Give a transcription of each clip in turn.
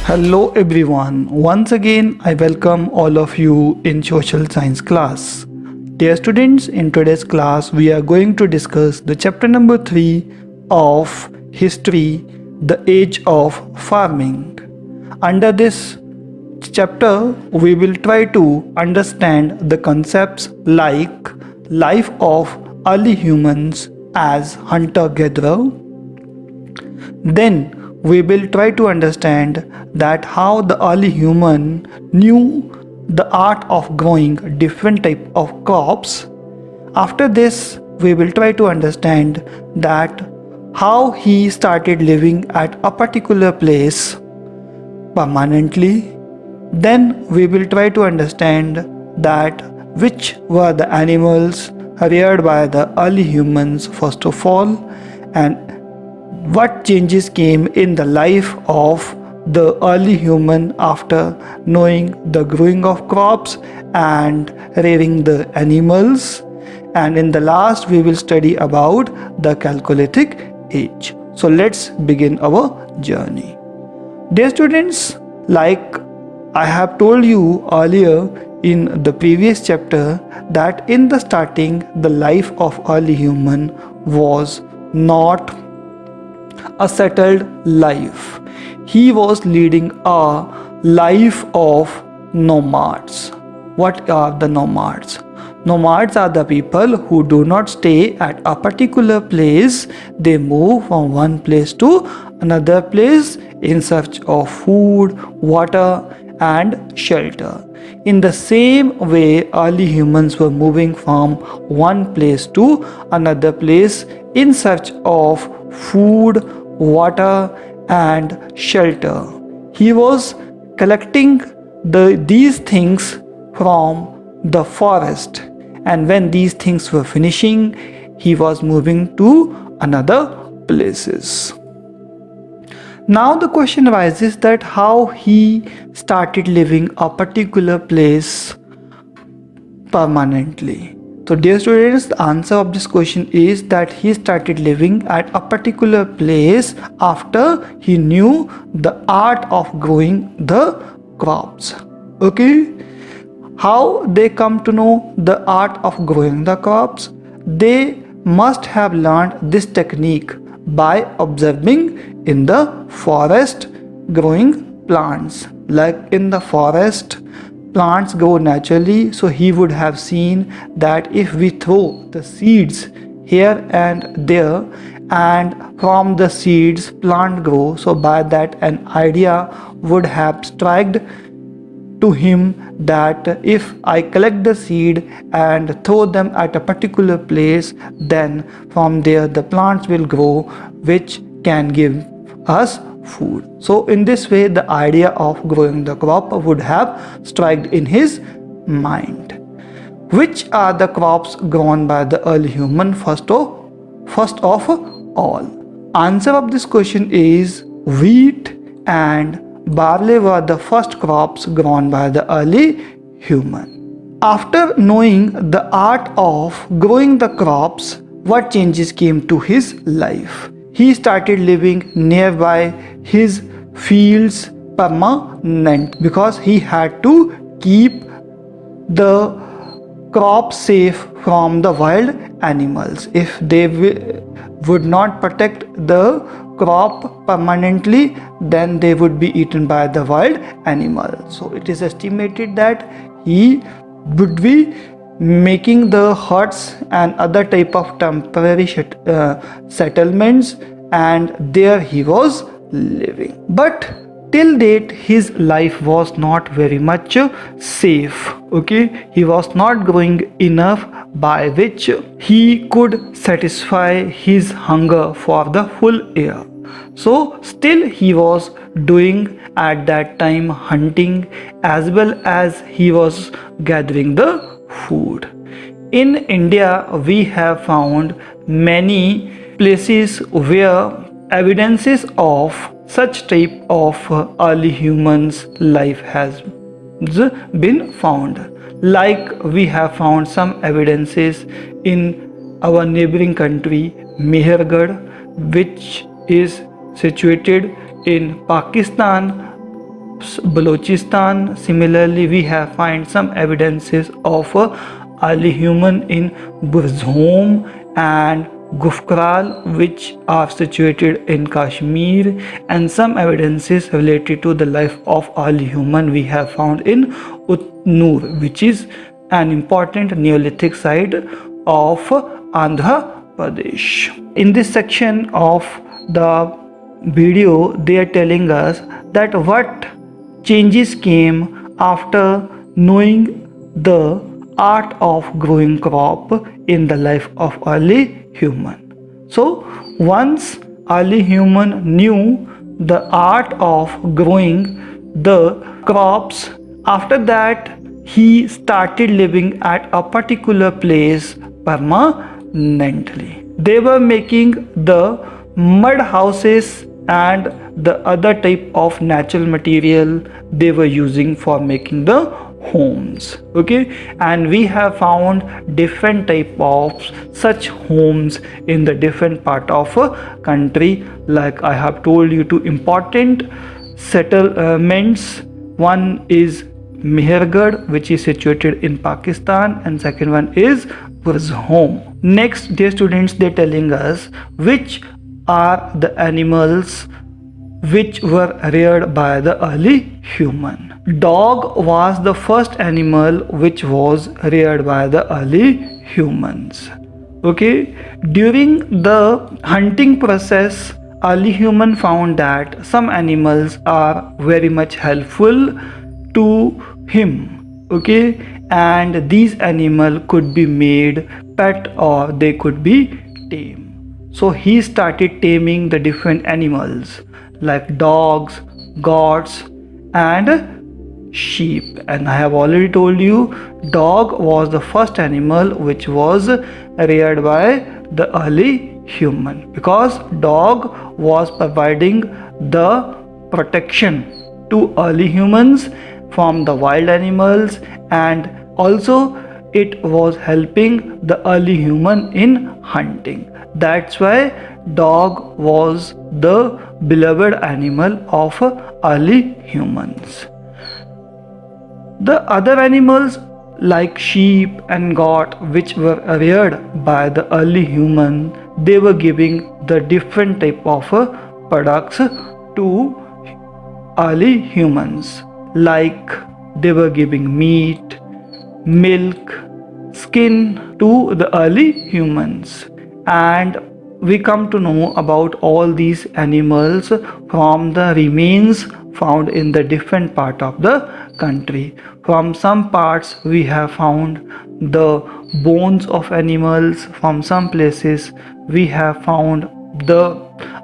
Hello everyone. Once again, I welcome all of you in social science class. Dear students, in today's class, we are going to discuss the chapter number 3 of history, the age of farming. Under this chapter, we will try to understand the concepts like life of early humans as hunter-gatherer. Then we will try to understand that how the early human knew the art of growing different type of crops. After this, we will try to understand that how he started living at a particular place permanently. Then we will try to understand that which were the animals reared by the early humans first of all, and what changes came in the life of the early human after knowing the growing of crops and rearing the animals. And in the last, we will study about the Chalcolithic age. So let's begin our journey. Dear students, like I have told you earlier in the previous chapter, that in the starting, the life of early human was not a settled life. He was leading a life of nomads. What are the nomads? Nomads are the people who do not stay at a particular place. They move from one place to another place in search of food, water, and shelter. In the same way, early humans were moving from one place to another place in search of food, water, and shelter. He was collecting these things from the forest, and when these things were finishing, he was moving to another places. Now the question arises that how he started living a particular place permanently. So dear students, the answer of this question is that he started living at a particular place after he knew the art of growing the crops. Okay? How they come to know the art of growing the crops? They must have learned this technique by observing in the forest growing plants. Like in the forest, plants grow naturally, so he would have seen that if we throw the seeds here and there, and from the seeds plant grow, so by that an idea would have struck to him that if I collect the seed and throw them at a particular place, then from there the plants will grow, which can give us food. So in this way, the idea of growing the crop would have struck in his mind. Which are the crops grown by the early human first of all? Answer of this question is wheat and barley were the first crops grown by the early human. After knowing the art of growing the crops, what changes came to his life? He started living nearby his fields permanent because he had to keep the crops safe from the wild animals. If they would not protect the crop permanently, then they would be eaten by the wild animals. So it is estimated that he would be making the huts and other type of temporary settlements, and there he was living. But till date his life was not very much safe. Okay, he was not growing enough by which he could satisfy his hunger for the full year. So still he was doing at that time hunting, as well as he was gathering the food. In India, we have found many places where evidences of such type of early humans life has been found. Like we have found some evidences in our neighboring country Mehergarh, which is situated in Pakistan, Balochistan. Similarly, we have find some evidences of early human in Burzhom and Gufkral, which are situated in Kashmir, and some evidences related to the life of early human we have found in Utnur, which is an important Neolithic site of Andhra Pradesh. In this section of the video, they are telling us that what changes came after knowing the art of growing crop in the life of early human. So once early human knew the art of growing the crops, after that he started living at a particular place permanently. They were making the mud houses and the other type of natural material they were using for making the homes. Okay, and we have found different type of such homes in the different part of a country. Like I have told you, two important settlements. One is Mehergarh, which is situated in Pakistan, and second one is Burzhom. Next, dear students, they're telling us which are the animals which were reared by the early human. Dog was the first animal which was reared by the early humans. Okay, during the hunting process, early human found that some animals are very much helpful to him. Okay, and these animals could be made pet or they could be tame. So he started taming the different animals like dogs, goats, and sheep. And I have already told you, dog was the first animal which was reared by the early human, because dog was providing the protection to early humans from the wild animals, and also it was helping the early human in hunting. That's why dog was the beloved animal of early humans. The other animals like sheep and goat, which were reared by the early human, they were giving the different type of products to early humans, like they were giving meat, milk, skin to the early humans. And we come to know about all these animals from the remains found in the different part of the country. From some parts we have found the bones of animals, from some places we have found the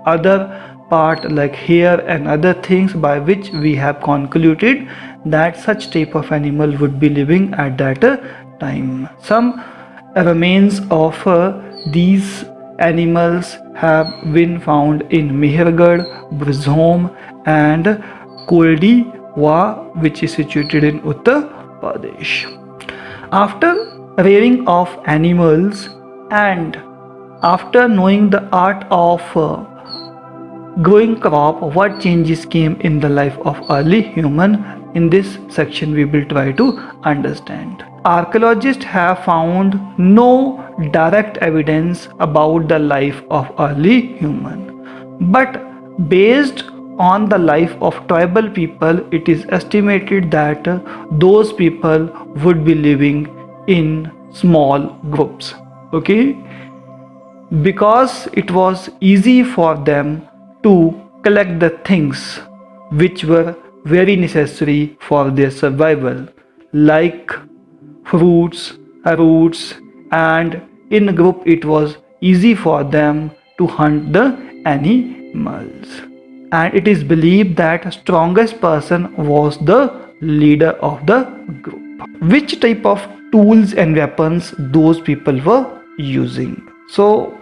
other part like hair and other things, by which we have concluded that such type of animal would be living at that time. Some remains of these animals have been found in Mehergarh, Burzhom, and Koldiwa, which is situated in Uttar Pradesh. After rearing of animals and after knowing the art of growing crop, what changes came in the life of early human? In this section we will try to understand. Archaeologists have found no direct evidence about the life of early human, but based on the life of tribal people, it is estimated that those people would be living in small groups. Okay, because it was easy for them to collect the things which were very necessary for their survival, like fruits, roots, and in a group it was easy for them to hunt the animals. And it is believed that strongest person was the leader of the group. Which type of tools and weapons those people were using? So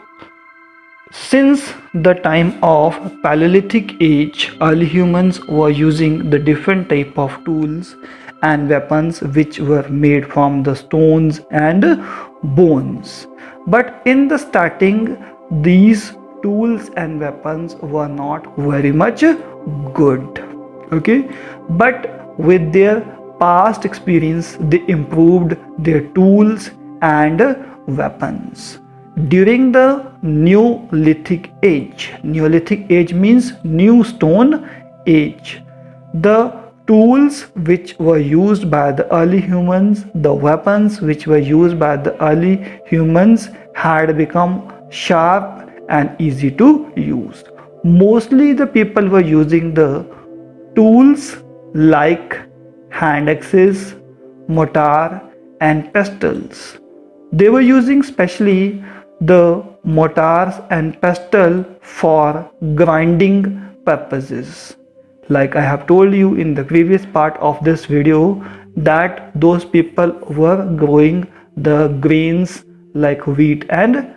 since the time of Paleolithic age, early humans were using the different type of tools and weapons which were made from the stones and bones. But in the starting, these tools and weapons were not very much good. Okay, but with their past experience, they improved their tools and weapons. During the Neolithic age means new stone age. The tools which were used by the early humans, the weapons which were used by the early humans had become sharp and easy to use. Mostly the people were using the tools like hand axes, mortar, and pestles. They were using specially the mortars and pestle for grinding purposes. Like I have told you in the previous part of this video, that those people were growing the grains like wheat and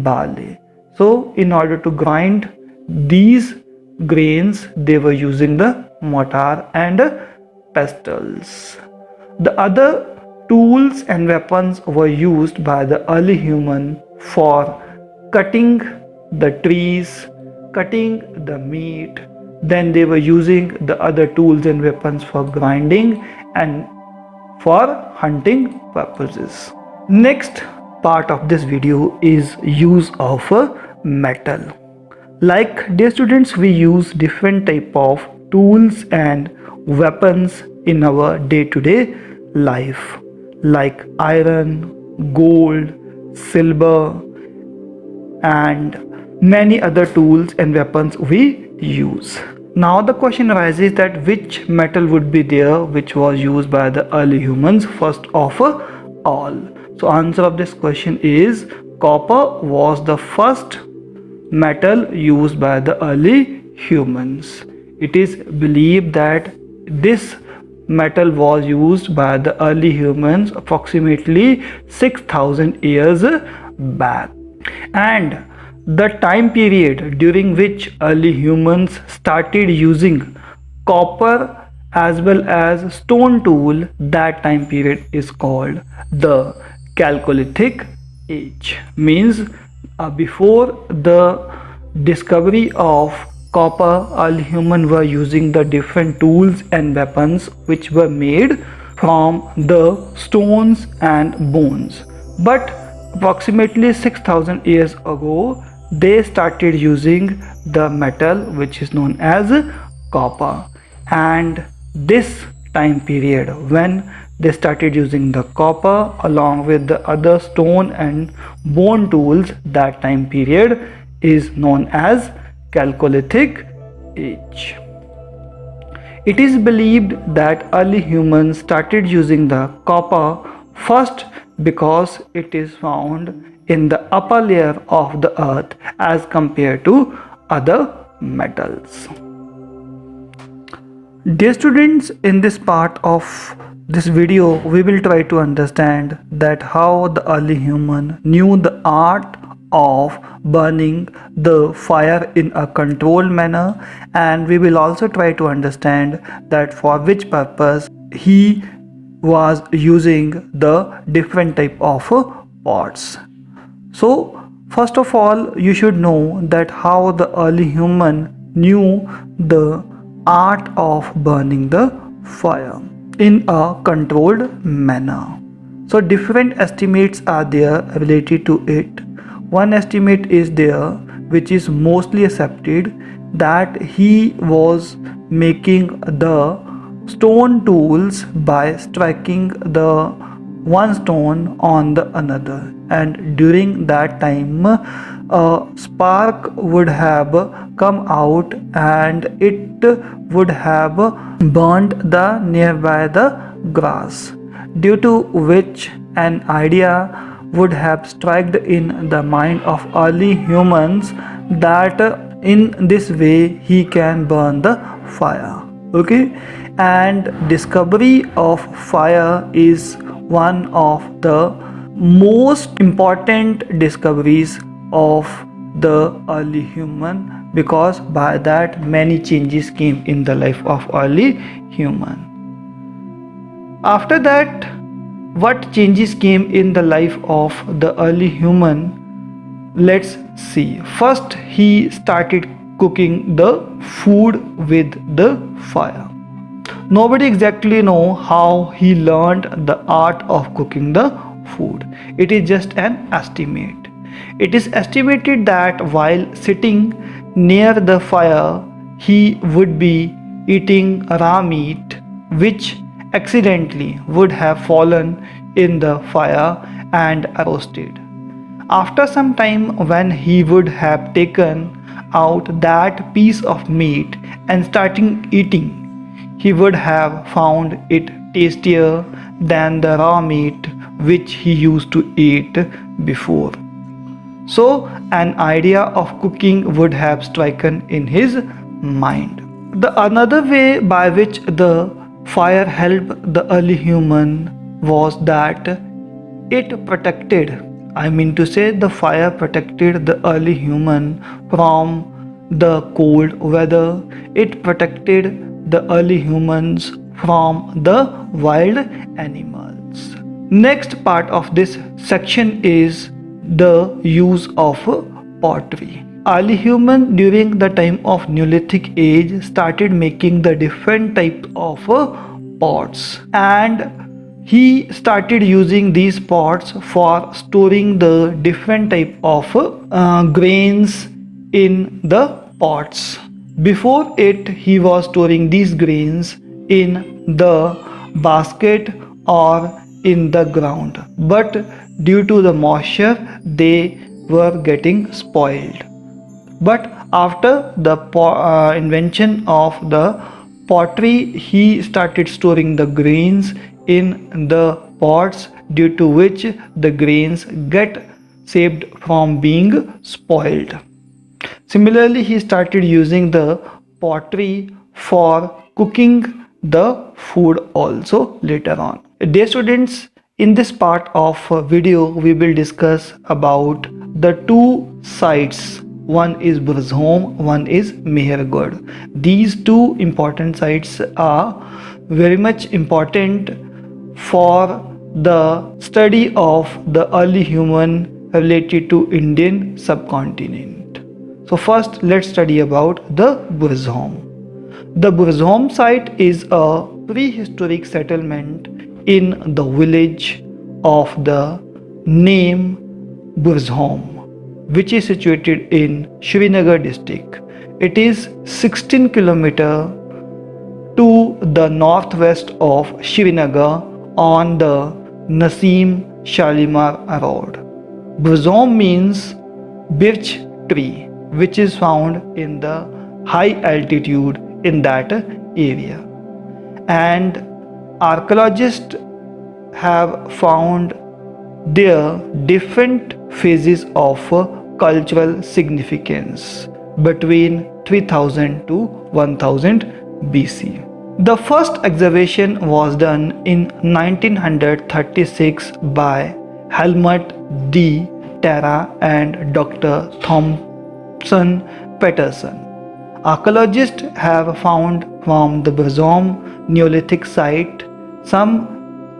barley. So in order to grind these grains, they were using the mortar and pestles. The other tools and weapons were used by the early human for cutting the trees, cutting the meat. Then they were using the other tools and weapons for grinding and for hunting purposes. Next part of this video is use of metal. Like dear students, we use different type of tools and weapons in our day-to-day life, like iron, gold, silver, and many other tools and weapons we use. Now the question arises that which metal would be there which was used by the early humans first of all. So answer of this question is copper was the first metal used by the early humans. It is believed that this metal was used by the early humans approximately 6,000 years back. And the time period during which early humans started using copper as well as stone tool, that time period is called the Chalcolithic age. Means before the discovery of copper, early humans were using the different tools and weapons which were made from the stones and bones. But approximately 6,000 years ago, they started using the metal which is known as copper. And this time period when they started using the copper along with the other stone and bone tools, that time period is known as Chalcolithic age. It is believed that early humans started using the copper first because it is found in the upper layer of the earth as compared to other metals. Dear students, in this part of this video, we will try to understand that how the early human knew the art of burning the fire in a controlled manner, and we will also try to understand that for which purpose he was using the different type of pots. So first of all, you should know that how the early human knew the art of burning the fire in a controlled manner. So different estimates are there related to it. One estimate is there which is mostly accepted, that he was making the stone tools by striking the one stone on the another, and during that time a spark would have come out and it would have burnt the nearby the grass, due to which an idea would have struck in the mind of early humans that in this way he can burn the fire. Okay, and discovery of fire is one of the most important discoveries of the early human, because by that many changes came in the life of early human. After that, what changes came in the life of the early human? Let's see. First, he started cooking the food with the fire. Nobody exactly know how he learned the art of cooking the food. It is just an estimate. It is estimated that while sitting near the fire, he would be eating raw meat, which accidentally would have fallen in the fire and roasted. After some time, when he would have taken out that piece of meat and starting eating, he would have found it tastier than the raw meat which he used to eat before. So, an idea of cooking would have stricken in his mind. The another way by which the fire helped the early human was that it protected, I mean to say, the fire protected the early human from the cold weather. It protected the early humans from the wild animals. Next part of this section is the use of pottery. Early human during the time of Neolithic age started making the different types of pots, and he started using these pots for storing the different type of grains in the pots. Before it, he was storing these grains in the basket or in the ground, but due to the moisture they were getting spoiled. But after the invention of the pottery, he started storing the grains in the pots, due to which the grains get saved from being spoiled. Similarly, he started using the pottery for cooking the food also later on. Dear students, in this part of video we will discuss about the two sites. One is Burzholm, one is Mehergarh. These two important sites are very much important for the study of the early human related to Indian subcontinent. So first let's study about the Burzholm. The Burzholm site is a prehistoric settlement in the village of the name Burzholm, which is situated in Srinagar district. It is 16 km to the northwest of Srinagar on the Nasim Shalimar Road. Burzholm means birch tree, which is found in the high altitude in that area. And archaeologists have found there different phases of cultural significance between 3000 to 1000 BC. The first excavation was done in 1936 by Helmut D. Terra and Dr. Thompson Peterson. Archaeologists have found from the Burzholm Neolithic site some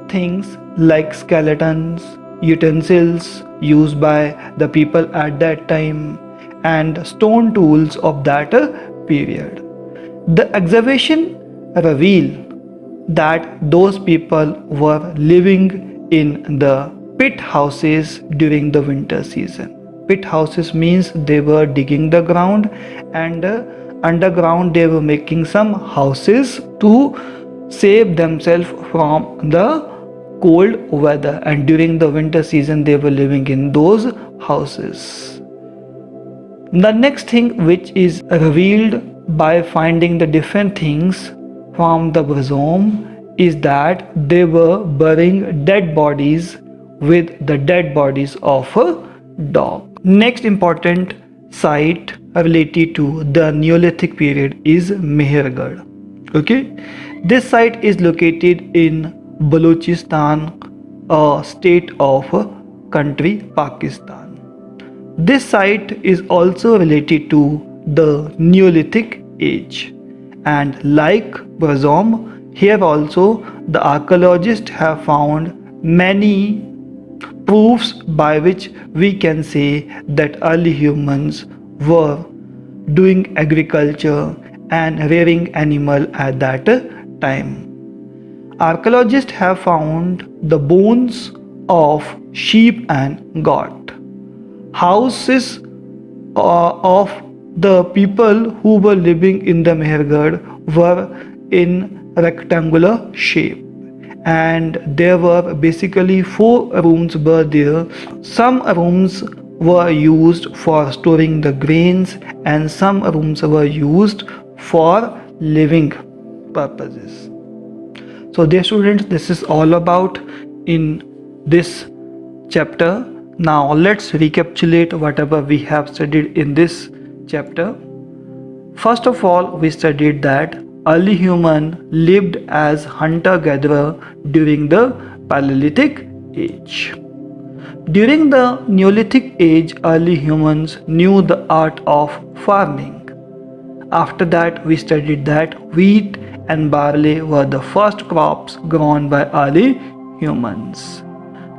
things like skeletons, utensils used by the people at that time, and stone tools of that period. The excavation revealed that those people were living in the pit houses during the winter season. Pit houses means they were digging the ground, and underground they were making some houses to save themselves from the cold weather, and during the winter season they were living in those houses. The next thing which is revealed by finding the different things from the Burzholm is that they were burying dead bodies with the dead bodies of a dog. Next important site related to the Neolithic period is Mehergarh. Okay, this site is located in Balochistan, a state of country Pakistan. This site is also related to the Neolithic age, and like Burzholm, here also the archaeologists have found many proofs by which we can say that early humans were doing agriculture and rearing animal at that time. Archaeologists have found the bones of sheep and goat. Houses of the people who were living in the Mehergarh were in rectangular shape, and there were basically 4 rooms were there. Some rooms were used for storing the grains and some rooms were used for living purposes. So dear students, this is all about in this chapter. Now let's recapitulate whatever we have studied in this chapter. First of all, we studied that early human lived as hunter-gatherer during the Paleolithic age. During the Neolithic age, early humans knew the art of farming. After that, we studied that wheat and barley were the first crops grown by early humans.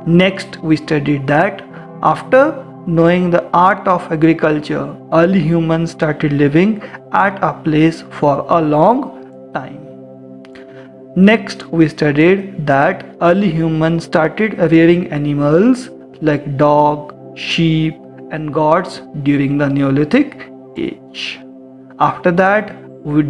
Next, we studied that after knowing the art of agriculture, early humans started living at a place for a long time. Next, we studied that early humans started rearing animals like dog, sheep, and goats during the Neolithic age. After that,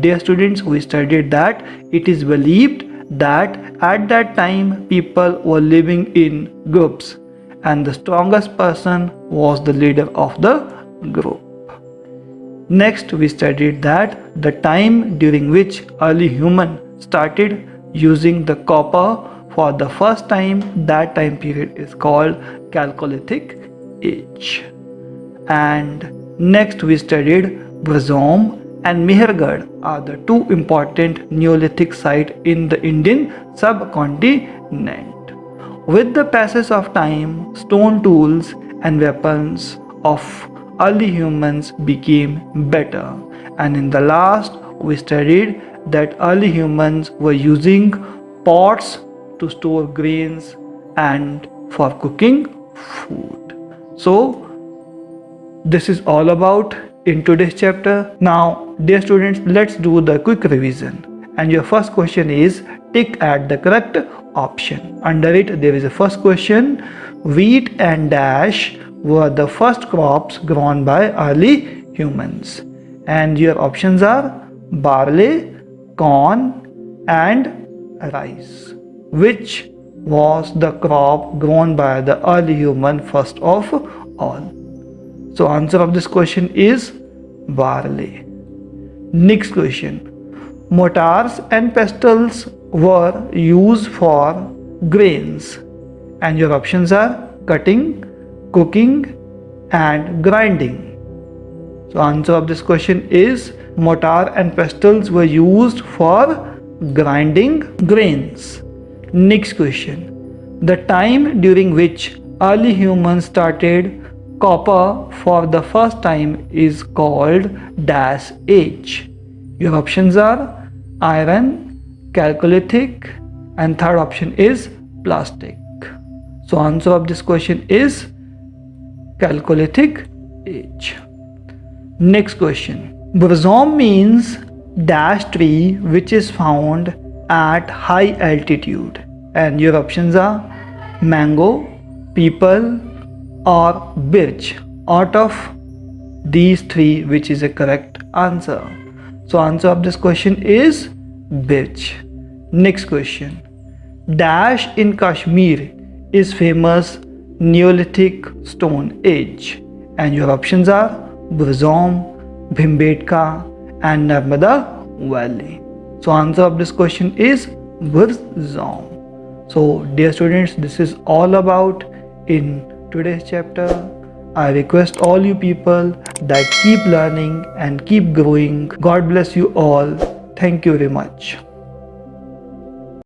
dear students, we studied that it is believed that at that time people were living in groups and the strongest person was the leader of the group. Next, we studied that the time during which early human started using the copper for the first time, that time period is called Chalcolithic age. And next we studied Brazom and Mehergarh are the 2 important Neolithic sites in the Indian subcontinent. With the passage of time, stone tools and weapons of early humans became better. And in the last, we studied that early humans were using pots to store grains and for cooking food. So, this is all about in today's chapter. Now, dear students, let's do the quick revision. And your first question is tick at the correct option. Under it, there is a first question. Wheat and dash were the first crops grown by early humans. And your options are barley, corn, and rice. Which was the crop grown by the early human first of all? So answer of this question is barley. Next question. Mortars and pestles were used for grains and your options are cutting, cooking and grinding. So answer of this question is mortar and pestles were used for grinding grains. Next question. The time during which early humans started copper for the first time is called dash age. Your options are iron, Chalcolithic and third option is plastic. So answer of this question is Chalcolithic age. Next question. Brazom means dash tree which is found at high altitude and your options are mango, peepal or birch. Out of these 3, which is a correct answer? So answer of this question is birch. Next question. Dash in Kashmir is famous Neolithic stone age and your options are Brazom, Bhimbetka and Narmada Valley. So answer of this question is Brazom. So dear students, this is all about in today's chapter. I request all you people that keep learning and keep growing. God bless you all. Thank you very much.